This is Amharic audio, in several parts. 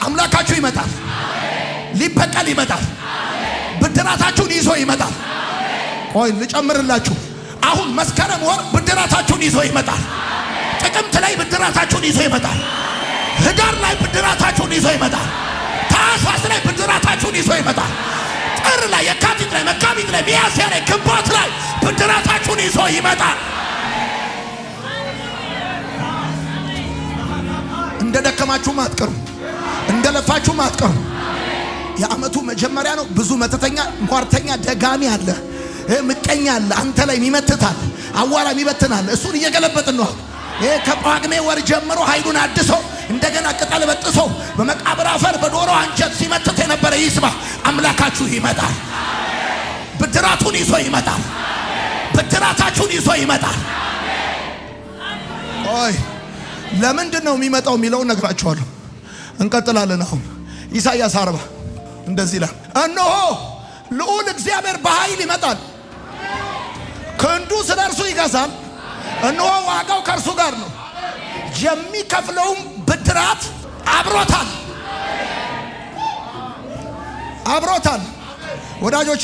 አምላካችሁ ይመጣል። ሊበቀል ይመጣል። ብድራታችሁን ይዞ ይመጣል። ቆይ ልጨምርላችሁ። አሁን መስከረም ወር ብድራታችሁን ይዞ ይመጣል። ጥቅምት ላይ ብድራታችሁን ይዞ ይመጣል። ህዳር ላይ ብድራታችሁን ይዞ ይመጣል። ታኅሳስ ላይ ብድራታችሁን ይዞ ይመጣል። ጥር ላይ፣ የካቲት ላይ፣ መጋቢት ላይ፣ ሚያዝያ ላይ፣ ግንቦት ላይ ብድራታችሁን ይዞ ይመጣል። እንደ ደከማችሁም አትቀሩ፣ እንደ ለፋችሁም አትቀሩ። የዓመቱ መጀመሪያ ነው። ብዙ መተተኛ፣ ሟርተኛ፣ ደጋሚ አለ፣ ምቀኛ አለ፣ አንተ ላይ ይመትታል፣ አዋራ ይበትናል። እሱን እየገለበጥን ነው። ከጳጉሜ ወር ጀምሮ ኃይሉን አድሶ እንደገና ቅጠል በጥሶ በመቃብር አፈር በዶሮ አንጀት ሲመትት የነበረ ይስማ። አምላካችሁ ይመጣል። ብድራቱን ይዞ ይመጣል። ብድራታችሁን ይዞ ይመጣል። ኦይ ለምንድን ነው የሚመጣው የሚለውን ነግራችኋለሁ። እንቀጥላለን። አሁን ኢሳይያስ 40 እንደዚህ ይላል፣ እነሆ ልዑል እግዚአብሔር በኃይል ይመጣል፣ ክንዱ ስለ እርሱ ይገዛል። እነሆ ዋጋው ከእርሱ ጋር ነው፣ የሚከፍለውም ብድራት አብሮታል። ወዳጆቼ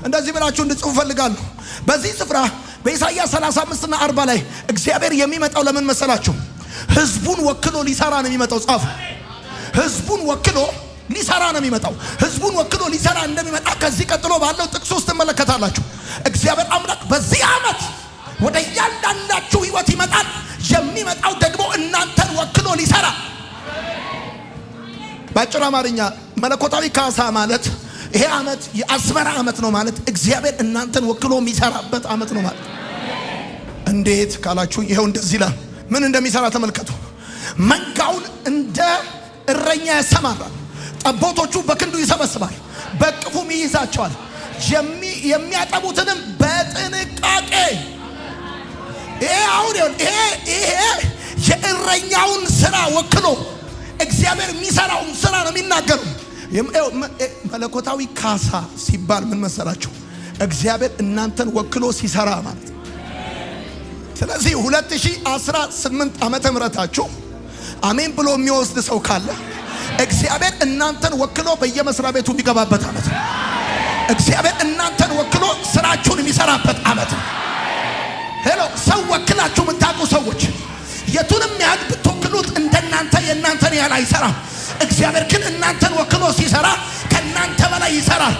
እንደዚህ ብላችሁ እንድጽፉ ፈልጋለሁ። በዚህ ስፍራ በኢሳይያስ 35 እና 40 ላይ እግዚአብሔር የሚመጣው ለምን መሰላችሁ? ህዝቡን ወክሎ ሊሰራ ነው የሚመጣው። ጻፉ። ህዝቡን ወክሎ ሊሰራ ነው የሚመጣው። ህዝቡን ወክሎ ሊሰራ እንደሚመጣ ከዚህ ቀጥሎ ባለው ጥቅስ ውስጥ ትመለከታላችሁ። እግዚአብሔር አምላክ በዚህ ዓመት ወደ እያንዳንዳችሁ ህይወት ይመጣል። የሚመጣው ደግሞ እናንተን ወክሎ ሊሰራ። በአጭር አማርኛ መለኮታዊ ካሳ ማለት ይሄ ዓመት የአስመራ ዓመት ነው ማለት እግዚአብሔር እናንተን ወክሎ የሚሰራበት ዓመት ነው ማለት። እንዴት ካላችሁ ይሄው እንደዚህ ይላል። ምን እንደሚሰራ ተመልከቱ። መንጋውን እንደ እረኛ ያሰማራል፣ ጠቦቶቹ በክንዱ ይሰበስባል፣ በቅፉም ይይዛቸዋል፣ የሚያጠቡትንም በጥንቃቄ። ይሄ የእረኛውን ስራ ወክሎ እግዚአብሔር የሚሰራውን ስራ ነው የሚናገሩ። መለኮታዊ ካሳ ሲባል ምን መሰላችሁ? እግዚአብሔር እናንተን ወክሎ ሲሰራ ማለት። ስለዚህ 2018 ዓመተ ምህረታችሁ አሜን ብሎ የሚወስድ ሰው ካለ እግዚአብሔር እናንተን ወክሎ በየመስሪያ ቤቱ የሚገባበት ዓመት ነው። እግዚአብሔር እናንተን ወክሎ ስራችሁን የሚሰራበት ዓመት ነው። ሄሎ ሰው ወክላችሁ የምታውቁ ሰዎች የቱንም ያህል ብትወክሉት እንደናንተ የእናንተን ያህል አይሰራም። እግዚአብሔር ግን እናንተን ወክሎ ሲሰራ ከእናንተ በላይ ይሰራል።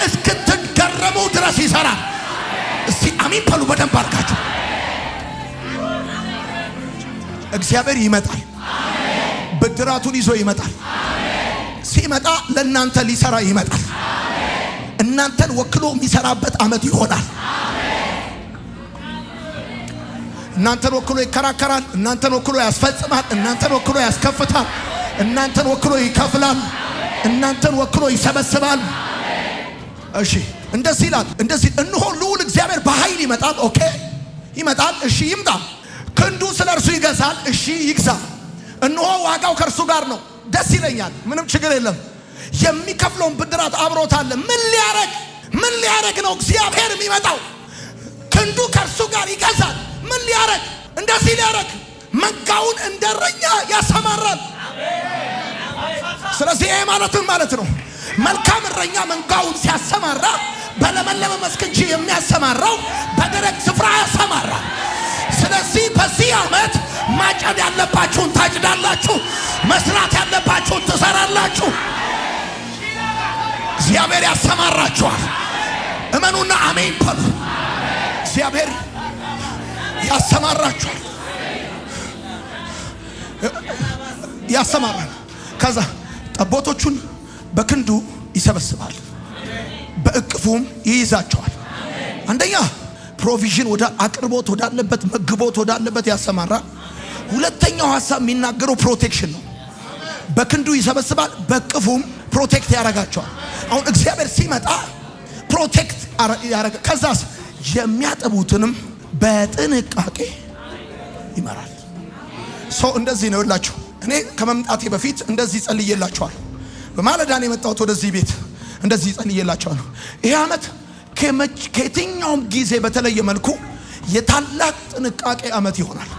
እስክትገረሙ ድረስ ይሰራል። እስቲ አሜን በሉ በደንብ አድርጋችሁ። እግዚአብሔር ይመጣል። ብድራቱን ይዞ ይመጣል። ሲመጣ ለእናንተ ሊሰራ ይመጣል። እናንተን ወክሎ የሚሰራበት ዓመት ይሆናል። እናንተን ወክሎ ይከራከራል። እናንተን ወክሎ ያስፈጽማል። እናንተን ወክሎ ያስከፍታል። እናንተን ወክሎ ይከፍላል። እናንተን ወክሎ ይሰበስባል። እሺ እንደዚህ ይላል። እንደዚህ እነሆ ልዑል እግዚአብሔር በኃይል ይመጣል። ኦኬ ይመጣል። እሺ ይምጣ። ክንዱ ስለ እርሱ ይገዛል። እሺ ይግዛ። እነሆ ዋጋው ከእርሱ ጋር ነው። ደስ ይለኛል። ምንም ችግር የለም። የሚከፍለውን ብድራት አብሮታል። ምን ሊያረግ ነው እግዚአብሔር የሚመጣው? ክንዱ ከእርሱ ጋር ይገዛል። ምን ሊያረግ? እንደዚህ ሊያረግ መንጋውን እንደ እረኛ ያሰማራል። ስለዚህ ይሄ ማለት ነው መልካም እረኛ መንጋውን ሲያሰማራ በለመለመ መስክ እንጂ የሚያሰማራው በደረቅ ስፍራ ያሰማራ። ስለዚህ በዚህ ዓመት ማጨድ ያለባችሁን ታጭዳላችሁ፣ መስራት ያለባችሁን ትሰራላችሁ። እግዚአብሔር ያሰማራችኋል። እመኑና አሜን በሉ። እግዚአብሔር ያሰማራችኋል። ያሰማራል። ከዛ ጠቦቶቹን በክንዱ ይሰበስባል፣ በእቅፉም ይይዛቸዋል። አንደኛ ፕሮቪዥን ወደ አቅርቦት ወዳለበት መግቦት ወዳለበት ያሰማራል። ሁለተኛው ሐሳብ የሚናገረው ፕሮቴክሽን ነው። በክንዱ ይሰበስባል፣ በእቅፉም ፕሮቴክት ያረጋቸዋል። አሁን እግዚአብሔር ሲመጣ ፕሮቴክት ያረጋ። ከዛስ የሚያጠቡትንም በጥንቃቄ ይመራል። ሰው እንደዚህ ነው ይላችሁ። እኔ ከመምጣቴ በፊት እንደዚህ ጸልዬላችኋል። በማለዳን የመጣሁት ወደዚህ ቤት እንደዚህ ጸልዬላችኋል። ይሄ ዓመት ከየትኛውም ጊዜ በተለየ መልኩ የታላቅ ጥንቃቄ ዓመት ይሆናል።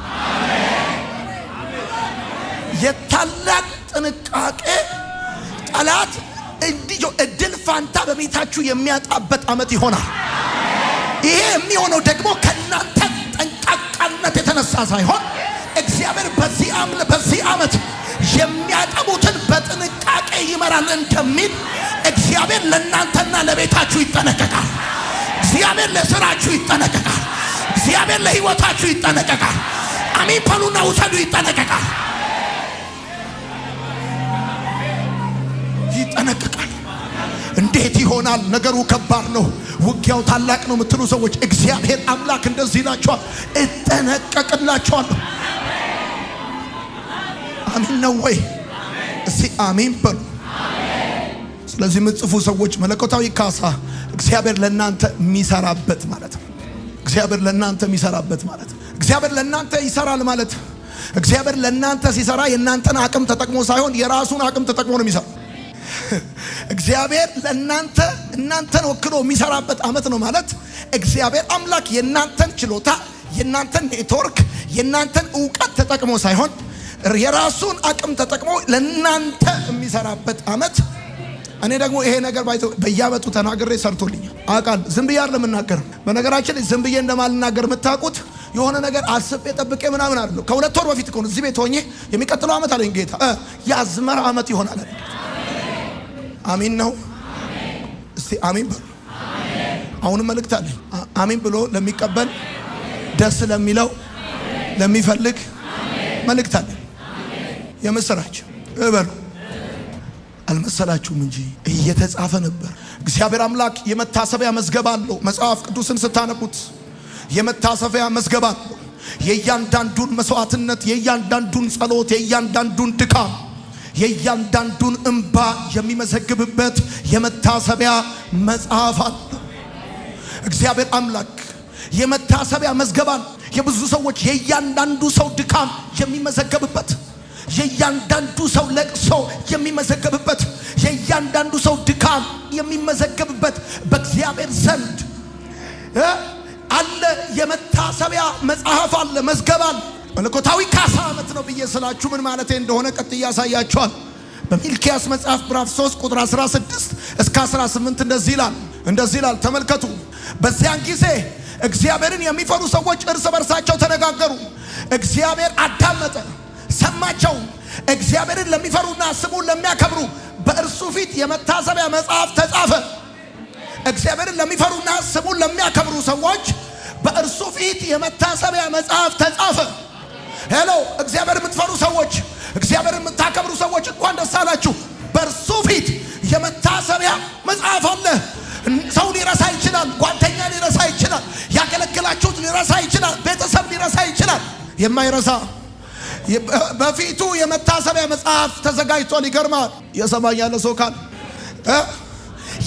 የታላቅ ጥንቃቄ ጠላት እንዲጆ እድል ፋንታ በቤታችሁ የሚያጣበት ዓመት ይሆናል። ይሄ የሚሆነው ደግሞ ከናንተ ጠንቃቃነት የተነሳ ሳይሆን እግዚአብሔር በዚህ ዓመት የሚያጠቡትን በጥንቃቄ ይመራል እንደሚል እግዚአብሔር ለእናንተና ለቤታችሁ ይጠነቀቃል። እግዚአብሔር ለስራችሁ ይጠነቀቃል። እግዚአብሔር ለህይወታችሁ ይጠነቀቃል። አሜን በሉና ውሰዱ። ይጠነቀቃል። እንዴት ይሆናል? ነገሩ ከባድ ነው፣ ውጊያው ታላቅ ነው የምትሉ ሰዎች እግዚአብሔር አምላክ እንደዚህ ይላችኋል፣ እጠነቀቅላችኋለሁ። አሜን ነው ወይ? እስቲ አሜን በሉ። ስለዚህ የምትጽፉ ሰዎች መለኮታዊ ካሳ እግዚአብሔር ለእናንተ የሚሰራበት ማለት ነው። እግዚአብሔር ለእናንተ የሚሰራበት ማለት ነው። እግዚአብሔር ለእናንተ ይሰራል ማለት እግዚአብሔር ለእናንተ ሲሰራ የእናንተን አቅም ተጠቅሞ ሳይሆን የራሱን አቅም ተጠቅሞ ነው የሚሰራው። እግዚአብሔር እናንተን ወክሎ የሚሰራበት ዓመት ነው ማለት እግዚአብሔር አምላክ የእናንተን ችሎታ፣ የእናንተን ኔትወርክ፣ የእናንተን ዕውቀት ተጠቅሞ ሳይሆን የራሱን አቅም ተጠቅሞ ለእናንተ የሚሰራበት ዓመት። እኔ ደግሞ ይሄ ነገር በየዓመቱ ተናግሬ ሰርቶልኛል አውቃለሁ። ዝም ብዬ አይደለም የምናገር። በነገራችን ላይ ዝም ብዬ እንደማልናገር የምታውቁት የሆነ ነገር አስቤ ጠብቄ ምናምን አይደለም። ከሁለት ወር በፊት ነው እዚህ ቤት ሆኜ የሚቀጥለው ዓመት አለኝ ጌታ የአዝመራ ዓመት ይሆናል። አሜን ነው። እስቲ አሜን በሉ። አሁንም መልእክት አለኝ። አሜን ብሎ ለሚቀበል ደስ ለሚለው ለሚፈልግ መልእክት አለኝ። የምስራች በሉ። አልመሰላችሁም እንጂ እየተጻፈ ነበር። እግዚአብሔር አምላክ የመታሰቢያ መዝገብ አለው። መጽሐፍ ቅዱስን ስታነቡት የመታሰቢያ መዝገብ አለው። የእያንዳንዱን መስዋዕትነት፣ የእያንዳንዱን ጸሎት፣ የእያንዳንዱን ድካም፣ የእያንዳንዱን እንባ የሚመዘግብበት የመታሰቢያ መጽሐፍ አለው። እግዚአብሔር አምላክ የመታሰቢያ መዝገብ አለው። የብዙ ሰዎች የእያንዳንዱ ሰው ድካም የሚመዘገብበት፣ የእያንዳንዱ ሰው ለቅሶ የሚመዘገብበት፣ የእያንዳንዱ ሰው ድካም የሚመዘገብበት በእግዚአብሔር ዘንድ አለ። የመታሰቢያ መጽሐፍ አለ፣ መዝገብ አለ። መለኮታዊ ካሳ ዓመት ነው ብዬ ስላችሁ ምን ማለት እንደሆነ ቀጥዬ ያሳያችኋል። በሚልኪያስ መጽሐፍ ምዕራፍ 3 ቁጥር 16 እስከ 18 እንደዚህ ይላል። ተመልከቱ። በዚያን ጊዜ እግዚአብሔርን የሚፈሩ ሰዎች እርስ በርሳቸው ተነጋገሩ። እግዚአብሔር አዳመጠ፣ ሰማቸው። እግዚአብሔርን ለሚፈሩና ስሙን ለሚያከብሩ በእርሱ ፊት የመታሰቢያ መጽሐፍ ተጻፈ። እግዚአብሔርን ለሚፈሩና ስሙን ለሚያከብሩ ሰዎች በእርሱ ፊት የመታሰቢያ መጽሐፍ ተጻፈ። ሄሎ፣ እግዚአብሔር የምትፈሩ ሰዎች፣ እግዚአብሔር የምታከብሩ ሰዎች እንኳን ደስ አላችሁ። በእርሱ ፊት የመታሰቢያ መጽሐፍ አለ። ሰው ሊረሳ ይችላል፣ ጓደኛ ሊረሳ ይችላል፣ ያገለግላችሁት ሊረሳ ይችላል፣ ቤተሰብ ሊረሳ ይችላል። የማይረሳ በፊቱ የመታሰቢያ መጽሐፍ ተዘጋጅቷል። ይገርማል። የሰማኝ ያለ ሰው ካለ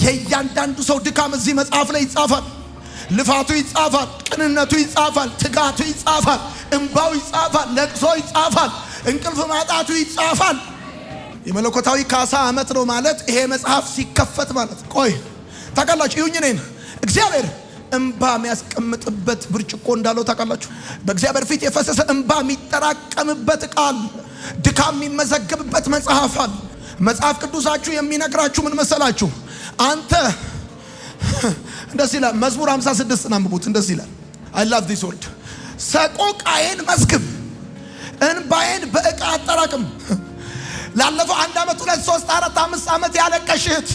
የእያንዳንዱ ሰው ድካም እዚህ መጽሐፍ ላይ ይጻፋል። ልፋቱ ይጻፋል፣ ቅንነቱ ይጻፋል፣ ትጋቱ ይጻፋል፣ እንባው ይጻፋል፣ ለቅሶ ይጻፋል፣ እንቅልፍ ማጣቱ ይጻፋል። የመለኮታዊ ካሳ ዓመት ነው ማለት ይሄ መጽሐፍ ሲከፈት ማለት። ቆይ ታውቃላችሁ፣ ይሁን እኔን እግዚአብሔር እንባ የሚያስቀምጥበት ብርጭቆ እንዳለው ታውቃላችሁ። በእግዚአብሔር ፊት የፈሰሰ እንባ የሚጠራቀምበት ቃል፣ ድካም የሚመዘገብበት መጽሐፍ አለ። መጽሐፍ ቅዱሳችሁ የሚነግራችሁ ምን መሰላችሁ? አንተ እንደዚህ ይላል መዝሙር 56 አንብቡት። እንደዚህ ይላል I love this word። ሰቆቃዬን መዝግብ፣ እንባዬን በዕቃ አጠራቅም። ላለፈው 1 ዓመት 2 3 4 5 ዓመት ያለቀሽት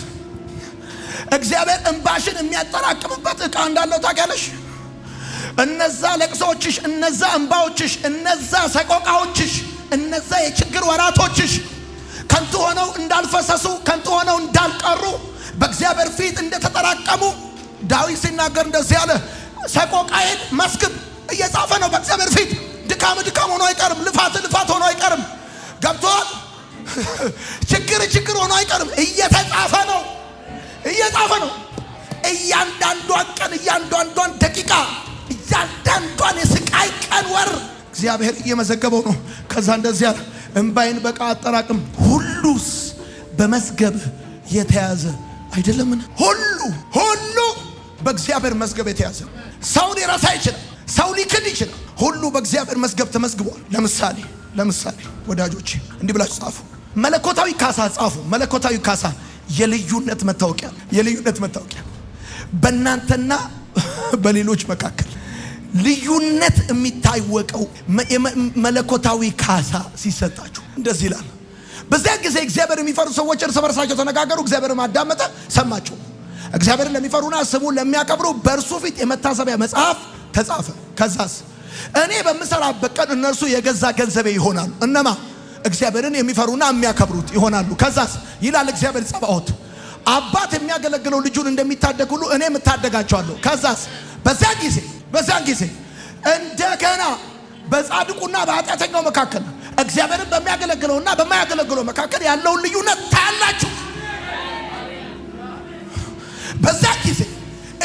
እግዚአብሔር እንባሽን የሚያጠራቅምበት ዕቃ እንዳለው ታውቂያለሽ። እነዛ ለቅሶችሽ፣ እነዛ እንባዎችሽ፣ እነዛ ሰቆቃዎችሽ፣ እነዛ የችግር ወራቶችሽ ከንቱ ሆነው እንዳልፈሰሱ፣ ከንቱ ሆነው እንዳልቀሩ በእግዚአብሔር ፊት እንደተጠራቀሙ ዳዊት ሲናገር እንደዚህ ያለ ሰቆቃዬን መስግብ እየጻፈ ነው በእግዚአብሔር ፊት። ድካም ሆኖ አይቀርም፣ ልፋት ሆኖ አይቀርም። ገብቶሃል? ችግር ሆኖ አይቀርም። እየተጻፈ ነው። እያንዳንዷን ቀን፣ እያንዳንዷን ደቂቃ፣ እያንዳንዷን የስቃይ ቀን፣ ወር እግዚአብሔር እየመዘገበው ነው። ከዛ እንደዚህ ያለ እንባይን በቃ አጠራቅም፣ ሁሉስ በመዝገብ የተያዘ አይደለምን? ሁሉ በእግዚአብሔር መዝገብ የተያዘ። ሰው ሊረሳ ይችላል፣ ሰው ሊክድ ይችላል። ሁሉ በእግዚአብሔር መዝገብ ተመዝግቧል። ለምሳሌ ወዳጆች እንዲህ ብላችሁ ጻፉ። መለኮታዊ ካሳ ጻፉ። መለኮታዊ ካሳ የልዩነት መታወቂያ፣ የልዩነት መታወቂያ በእናንተና በሌሎች መካከል ልዩነት የሚታወቀው መለኮታዊ ካሳ ሲሰጣችሁ እንደዚህ ይላል። በዚያ ጊዜ እግዚአብሔር የሚፈሩ ሰዎች እርስ በርሳቸው ተነጋገሩ፣ እግዚአብሔርም አዳመጠ ሰማቸው። እግዚአብሔርን ለሚፈሩና ስሙን ለሚያከብሩ በእርሱ ፊት የመታሰቢያ መጽሐፍ ተጻፈ። ከዛስ እኔ በምሰራበት ቀን እነርሱ የገዛ ገንዘቤ ይሆናሉ። እነማ? እግዚአብሔርን የሚፈሩና የሚያከብሩት ይሆናሉ። ከዛስ ይላል እግዚአብሔር ጸባኦት፣ አባት የሚያገለግለው ልጁን እንደሚታደግ ሁሉ እኔም እታደጋቸዋለሁ። ከዛስ በዚያን ጊዜ እንደገና በጻድቁና በኃጢአተኛው መካከል እግዚአብሔርን በሚያገለግለውና በማያገለግለው መካከል ያለውን ልዩነት ታያላችሁ። በዚያን ጊዜ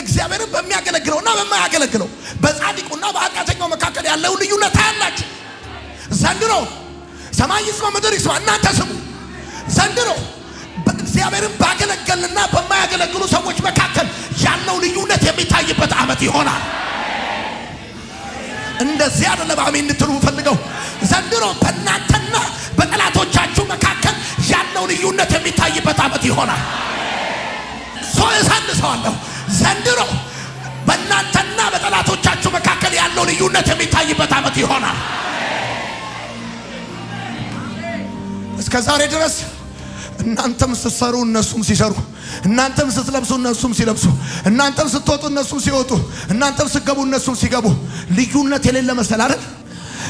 እግዚአብሔርን በሚያገለግለውና በማያገለግለው በጻድቁና በኃጢአተኛው መካከል ያለውን ልዩነት ታያላችሁ። ዘንድሮ ሰማይ ይስማ ምድር ይስማ፣ እናንተ ስሙ። ዘንድሮ እግዚአብሔርን ባገለገልና በማያገለግሉ ሰዎች መካከል ያለው ልዩነት የሚታይበት ዓመት ይሆናል። እንደዚህ አይደለም አሜን እንድትሉ ፈልገው። ዘንድሮ በእናንተና በጠላቶቻችሁ መካከል ያለው ልዩነት የሚታይበት ዓመት ይሆናል። ሰው እሳንሰዋለሁ። ዘንድሮ በእናንተና በጠላቶቻችሁ መካከል ያለው ልዩነት የሚታይበት ዓመት ይሆናል። እስከ ዛሬ ድረስ እናንተም ስትሰሩ እነሱም ሲሰሩ፣ እናንተም ስትለብሱ እነሱም ሲለብሱ፣ እናንተም ስትወጡ እነሱም ሲወጡ፣ እናንተም ስትገቡ እነሱም ሲገቡ ልዩነት የሌለ መሰል አይደል?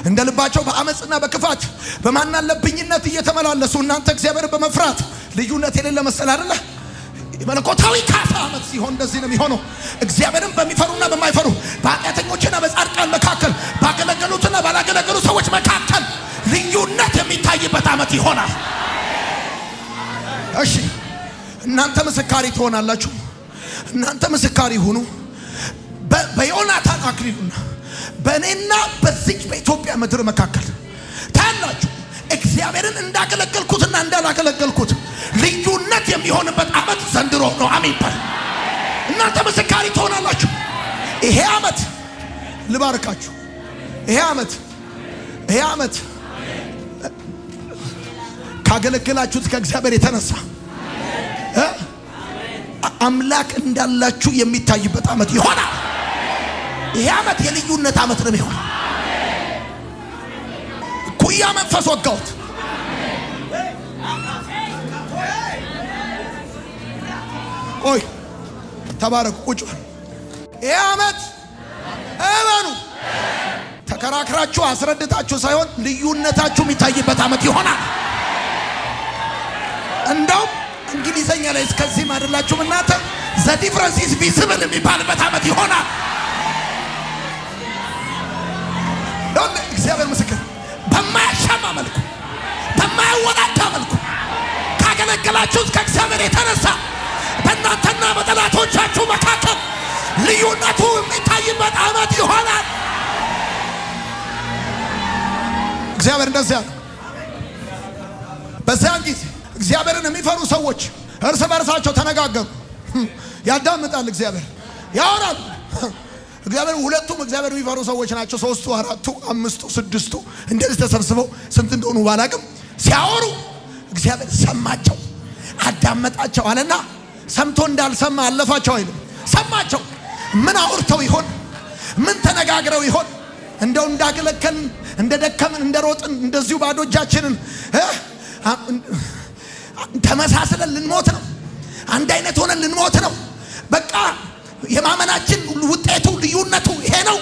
እንደ ልባቸው በአመጽና በክፋት በማናለብኝነት እየተመላለሱ እናንተ እግዚአብሔርን በመፍራት ልዩነት የሌለ መሰል አይደል? መለኮታዊ ካሳ ዓመት ሲሆን እንደዚህ ነው የሚሆነው። እግዚአብሔርን በሚፈሩና በማይፈሩ በኃጢአተኞችና በጻድቃን መካከል ባገለገሉትና ባላገለገሉ ሰዎች መካከል ልዩነት የሚታይበት ዓመት ይሆናል። እሺ እናንተ ምስካሪ ትሆናላችሁ። እናንተ ምስካሪ ሁኑ። በዮናታን አክሊሉና በእኔና በዚህ በኢትዮጵያ ምድር መካከል ታያላችሁ እግዚአብሔርን እንዳገለገልኩትና እንዳላገለገልኩት ልዩነት የሚሆንበት ዓመት ዘንድሮ ነው። አሜን በል። እናንተ ምስካሪ ትሆናላችሁ። ይሄ ዓመት ልባርካችሁ። ይሄ ዓመት ካገለገላችሁት ከእግዚአብሔር የተነሳ አምላክ እንዳላችሁ የሚታይበት ዓመት ይሆናል። ይሄ ዓመት የልዩነት ዓመት ነው የሚሆነው። ኩያ መንፈስ ወጋውት ኦይ ተባረኩ። ቁጭ ይሄ ዓመት እመኑ ተከራክራችሁ አስረድታችሁ ሳይሆን ልዩነታችሁ የሚታይበት ዓመት ይሆናል። እንደውም እንግሊዘኛ ላይ እስከዚህ ማድላችሁ እናንተ ዘ ዲፍረንስ ኢዝ ቪዚብል የሚባልበት ዓመት ይሆናል። እግዚአብሔር ምስክር፣ በማያሻማ መልኩ በማያወጣጣ መልኩ ካገለገላችሁት ከእግዚአብሔር የተነሳ በእናንተና በጠላቶቻችሁ መካከል ልዩነቱ የሚታይበት ዓመት ይሆናል። እግዚአብሔር እንደዚያ ነው። በዚያን ጊዜ እግዚአብሔርን የሚፈሩ ሰዎች እርስ በርሳቸው ተነጋገሩ። ያዳምጣል እግዚአብሔር፣ ያወራል እግዚአብሔር። ሁለቱም እግዚአብሔር የሚፈሩ ሰዎች ናቸው። 3ቱ፣ 4ቱ፣ 5ቱ፣ 6ቱ እንደዚህ ተሰብስበው ስንት እንደሆኑ ባላቅም ሲያወሩ እግዚአብሔር ሰማቸው፣ አዳመጣቸው አለና ሰምቶ እንዳልሰማ አለፋቸው አይልም። ሰማቸው። ምን አውርተው ይሆን? ምን ተነጋግረው ይሆን? እንደው እንዳገለከልን እንደደከምን እንደሮጥን እንደዚሁ ባዶ እጃችንን ተመሳስለን ልንሞት ነው። አንድ አይነት ሆነን ልንሞት ነው። በቃ የማመናችን ውጤቱ ልዩነቱ ይሄ ነው።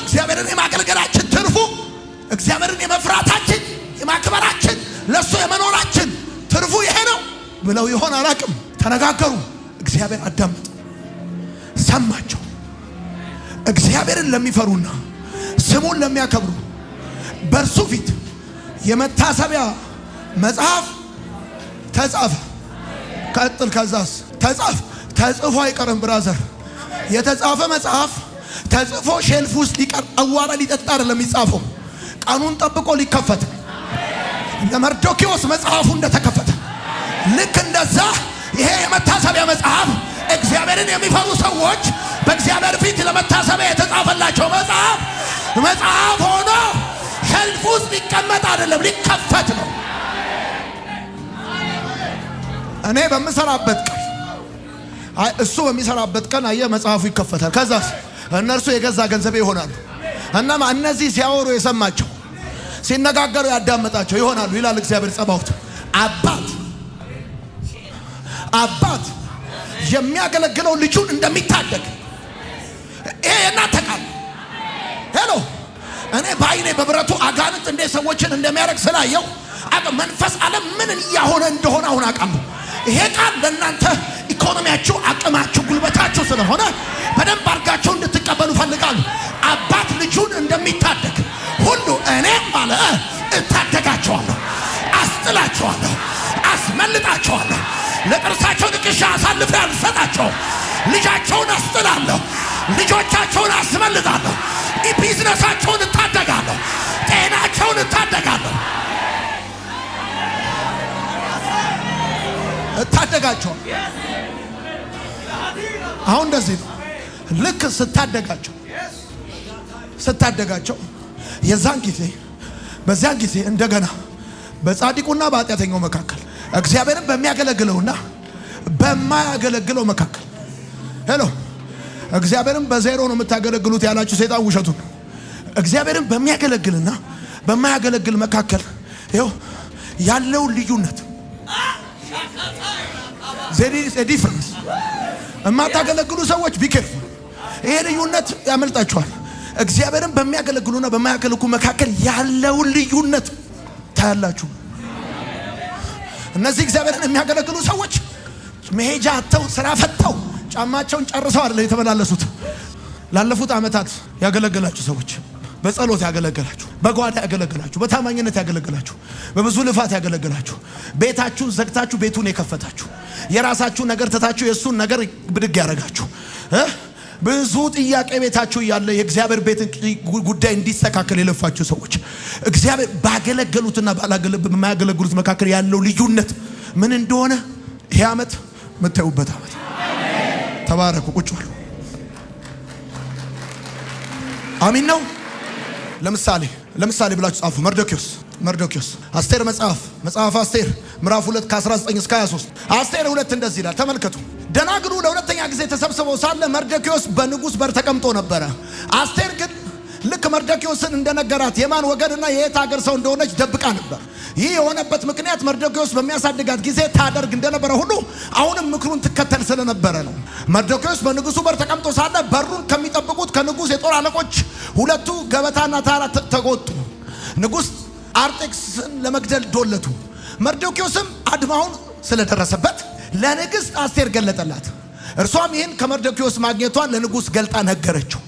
እግዚአብሔርን የማገልገላችን ትርፉ፣ እግዚአብሔርን የመፍራታችን የማክበራችን ለሱ የመኖራችን ትርፉ ይሄ ነው ብለው ይሆን አላቅም። ተነጋገሩ። እግዚአብሔር አዳመጠ፣ ሰማቸው። እግዚአብሔርን ለሚፈሩና ስሙን ለሚያከብሩ በእርሱ ፊት የመታሰቢያ መጽሐፍ ተጻፈ። ቀጥል። ከዛስ ተጽፎ አይቀርም ብራዘር። የተጻፈ መጽሐፍ ተጽፎ ሼልፍ ውስጥ ሊቀር አዋራ ሊጠጣ አይደለም የሚጻፈው። ቀኑን ጠብቆ ሊከፈት ለመርዶኪዎስ መጽሐፉ እንደተከፈተ ልክ እንደዛ ይሄ የመታሰቢያ መጽሐፍ እግዚአብሔርን የሚፈሩ ሰዎች በእግዚአብሔር ፊት ለመታሰቢያ የተጻፈላቸው መጽሐፍ ሆኖ ሼልፍ ውስጥ ሊቀመጥ አይደለም ሊከፈት ነው። እኔ በምሰራበት ቀን እሱ በሚሰራበት ቀን አየ መጽሐፉ ይከፈታል። ከዛስ እነርሱ የገዛ ገንዘቤ ይሆናሉ። እናማ እነዚህ ሲያወሩ የሰማቸው ሲነጋገሩ ያዳመጣቸው ይሆናሉ ይላል እግዚአብሔር ጸባዖት። አባት የሚያገለግለው ልጁን እንደሚታደግ ይሄ የእናንተ ቃል ሄሎ። እኔ በአይኔ በብረቱ አጋንንት እንደ ሰዎችን እንደሚያደርግ ስላየው መንፈስ ዓለም ምን እያሆነ እንደሆነ አሁን አውቃለሁ። ይሄ ቃል ለእናንተ ኢኮኖሚያችሁ፣ አቅማችሁ፣ ጉልበታችሁ ስለሆነ በደንብ አድርጋችሁ እንድትቀበሉ ፈልጋለሁ። አባት ልጁን እንደሚታደግ ሁሉ እኔም አለ እታደጋቸዋለሁ፣ አስጥላቸዋለሁ፣ አስመልጣቸዋለሁ። ለጥርሳቸው ንክሻ አሳልፌ አልሰጣቸውም። ልጃቸውን አስጥላለሁ፣ ልጆቻቸውን አስመልጣለሁ፣ ቢዝነሳቸውን እታደጋለሁ፣ ጤናቸውን እታደጋለሁ፣ እታደጋቸዋለሁ። አሁን እንደዚህ ነው። ልክ ስታደጋቸው የዛን ጊዜ በዚያን ጊዜ እንደገና በጻድቁና በኃጢአተኛው መካከል እግዚአብሔርን በሚያገለግለውና በማያገለግለው መካከል ሄሎ እግዚአብሔርን በዜሮ ነው የምታገለግሉት ያላችሁ ሰይጣን ውሸቱን። እግዚአብሔርን በሚያገለግልና በማያገለግል መካከል ይኸው ያለው ልዩነት ዲፍረንስ። የማታገለግሉ ሰዎች ቢኬርፉ ይሄ ልዩነት ያመልጣችኋል። እግዚአብሔርን በሚያገለግሉና በማያገለግሉ መካከል ያለውን ልዩነት ታያላችሁ። እነዚህ እግዚአብሔርን የሚያገለግሉ ሰዎች መሄጃ አጥተው ስራ ፈተው ጫማቸውን ጨርሰው አይደል የተመላለሱት። ላለፉት ዓመታት ያገለገላችሁ ሰዎች፣ በጸሎት ያገለገላችሁ፣ በጓዳ ያገለገላችሁ፣ በታማኝነት ያገለገላችሁ፣ በብዙ ልፋት ያገለገላችሁ፣ ቤታችሁን ዘግታችሁ ቤቱን የከፈታችሁ፣ የራሳችሁ ነገር ትታችሁ የሱን ነገር ብድግ ያደረጋችሁ፣ ብዙ ጥያቄ ቤታችሁ ያለ የእግዚአብሔር ቤትን ጉዳይ እንዲስተካከል የለፋችሁ ሰዎች እግዚአብሔር ባገለገሉትና በማያገለግሉት መካከል ያለው ልዩነት ምን እንደሆነ ይሄ ዓመት የምታዩበት ዓመት። ተባረኩ። ቁጭ በሉ። አሚን ነው። ለምሳሌ ብላችሁ ጻፉ። መርዶክዮስ አስቴር መጽሐፍ አስቴር ምዕራፍ 2 ከ19 እስከ 23 አስቴር 2 እንደዚህ ይላል። ተመልከቱ። ደናግሉ ለሁለተኛ ጊዜ ተሰብስበው ሳለ መርዶክዮስ በንጉሥ በር ተቀምጦ ነበረ። አስቴር ግን ልክ መርዶክዮስን እንደነገራት የማን ወገንና የየት ሀገር ሰው እንደሆነች ደብቃ ነበር። ይህ የሆነበት ምክንያት መርዶክዮስ በሚያሳድጋት ጊዜ ታደርግ እንደነበረ ሁሉ አሁንም ምክሩን ትከተል ስለነበረ ነው። መርዶክዮስ በንጉሱ በር ተቀምጦ ሳለ በሩን ከሚጠብቁት ከንጉስ የጦር አለቆች ሁለቱ ገበታና ታራ ተቆጡ። ንጉስ አርጤክስስን ለመግደል ዶለቱ። መርዶክዮስም አድማውን ስለደረሰበት ለንግሥት አስቴር ገለጠላት። እርሷም ይህን ከመርዶክዮስ ማግኘቷን ለንጉስ ገልጣ ነገረችው።